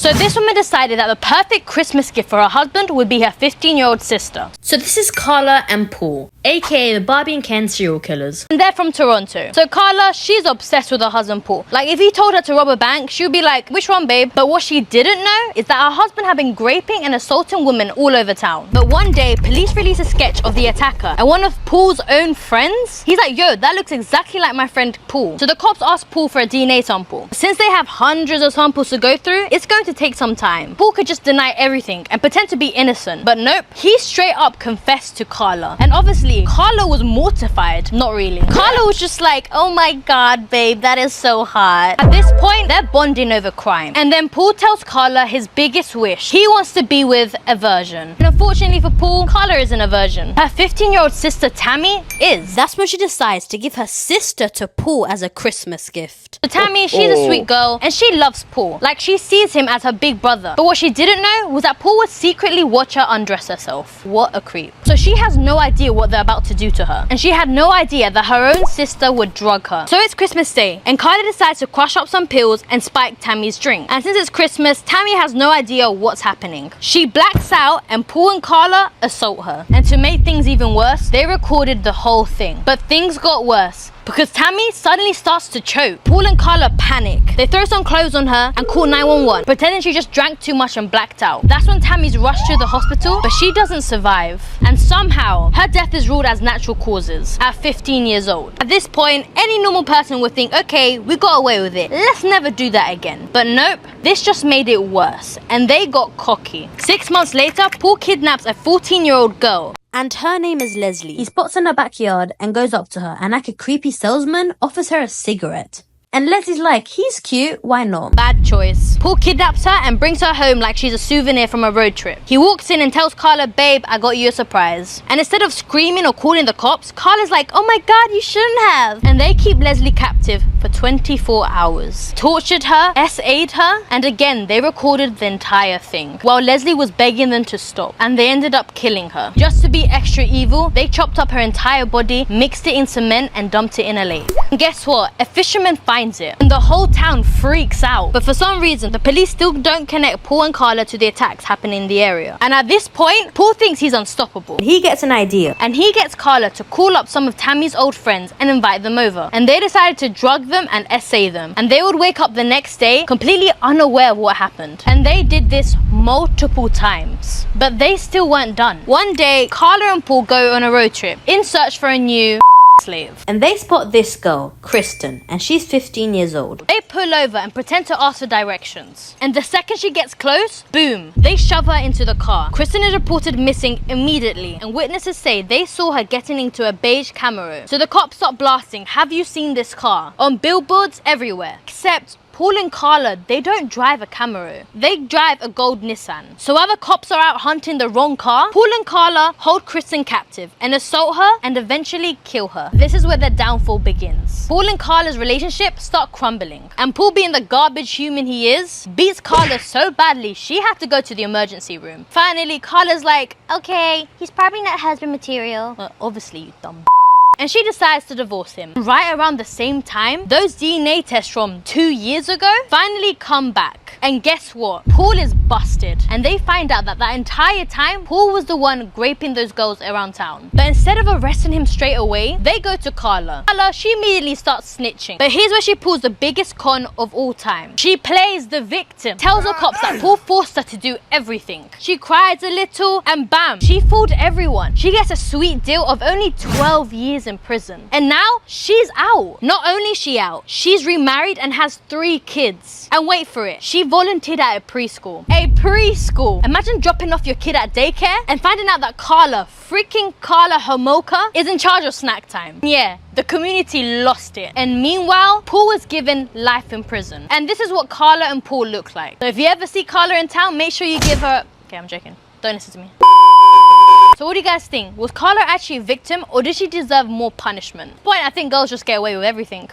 So this woman decided that the perfect Christmas gift for her husband would be her 15-year-old sister. So this is Karla and Paul, aka the Barbie and Ken serial killers. And they're from Toronto. So Karla, she's obsessed with her husband Paul. Like, if he told her to rob a bank, she would be like, which one, babe? But what she didn't know is that her husband had been raping and assaulting women all over town. But one day, police released a sketch of the attacker, and one of Paul's own friends, he's like, yo, that looks exactly like my friend Paul. So the cops asked Paul for a DNA sample. Since they have hundreds of samples to go through, it's going to take some time. Paul could just deny everything and pretend to be innocent, but nope, he straight up confessed to Karla. And obviously, Karla was mortified. Not really. Karla was just like, oh my god, babe, that is so hot. At this point, they're bonding over crime. And then Paul tells Karla his biggest wish. He wants to be with a virgin. And unfortunately for Paul, Karla isn't a virgin. Her 15-year-old sister Tammy is. That's when she decides to give her sister to Paul as a Christmas gift. So Tammy, she's a sweet girl and she loves Paul. Like, she sees him as her big brother. But what she didn't know was that Paul would secretly watch her undress herself. What a creep. So she has no idea what they're about to do to her. And she had no idea that her own sister would drug her. So it's Christmas Day and Karla decides to crush up some pills and spike Tammy's drink. And since it's Christmas, Tammy has no idea what's happening. She blacks out and Paul and Karla assault her. And to make things even worse, they recorded the whole thing. But things got worse, because Tammy suddenly starts to choke. Paul and Karla panic. They throw some clothes on her and call 911, pretending she just drank too much and blacked out. That's when Tammy's rushed to the hospital, but she doesn't survive. And somehow, her death is ruled as natural causes at 15 years old. At this point, any normal person would think, okay, we got away with it. Let's never do that again. But nope, this just made it worse. And they got cocky. 6 months later, Paul kidnaps a 14-year-old girl. And her name is Leslie. He spots her in her backyard and goes up to her and, like a creepy salesman, offers her a cigarette. And Leslie's like, he's cute, why not? Bad choice. Paul kidnaps her and brings her home like she's a souvenir from a road trip. He walks in and tells Karla, babe, I got you a surprise. And instead of screaming or calling the cops, Karla's like, oh my god, you shouldn't have. And they keep Leslie captive for 24 hours. Tortured her, SA'd her, and again, they recorded the entire thing. While Leslie was begging them to stop. And they ended up killing her. Just to be extra evil, they chopped up her entire body, mixed it in cement, and dumped it in a lake. And guess what? A fisherman finds it and the whole town freaks out, but for some reason the police still don't connect Paul and Karla to the attacks happening in the area. And at this point, Paul thinks he's unstoppable. He gets an idea and he gets Karla to call up some of Tammy's old friends and invite them over, and they decided to drug them and essay them, and they would wake up the next day completely unaware of what happened. And they did this multiple times, but they still weren't done. One day, Karla and Paul go on a road trip in search for a new slave, and they spot this girl, Kristen, and she's 15 years old. They pull over and pretend to ask for directions, and the second she gets close, boom, they shove her into the car. Kristen is reported missing immediately, and witnesses say they saw her getting into a beige Camaro. So the cops start blasting, have you seen this car? On billboards everywhere, except Paul and Karla, they don't drive a Camaro. They drive a gold Nissan. So while the cops are out hunting the wrong car, Paul and Karla hold Kristen captive and assault her and eventually kill her. This is where their downfall begins. Paul and Karla's relationship start crumbling. And Paul, being the garbage human he is, beats Karla so badly she had to go to the emergency room. Finally, Karla's like, okay, he's probably not husband material. Well, obviously, you dumb. And she decides to divorce him. Right around the same time, those DNA tests from 2 years ago finally come back. And guess what? Paul is busted. And they find out that entire time, Paul was the one graping those girls around town. But instead of arresting him straight away, they go to Karla. Karla, she immediately starts snitching. But here's where she pulls the biggest con of all time. She plays the victim. Tells the cops that Paul forced her to do everything. She cries a little and bam, she fooled everyone. She gets a sweet deal of only 12 years in prison. And now she's out. Not only is she out, she's remarried and has 3 kids. And wait for it, she volunteered at a preschool. A preschool! Imagine dropping off your kid at daycare and finding out that freaking Karla Holmolka is in charge of snack time. Yeah, the community lost it. And meanwhile, Paul was given life in prison. And this is what Karla and Paul look like. So if you ever see Karla in town, make sure you give her... Okay, I'm joking. Don't listen to me. So what do you guys think? Was Karla actually a victim, or did she deserve more punishment? At this point, I think girls just get away with everything.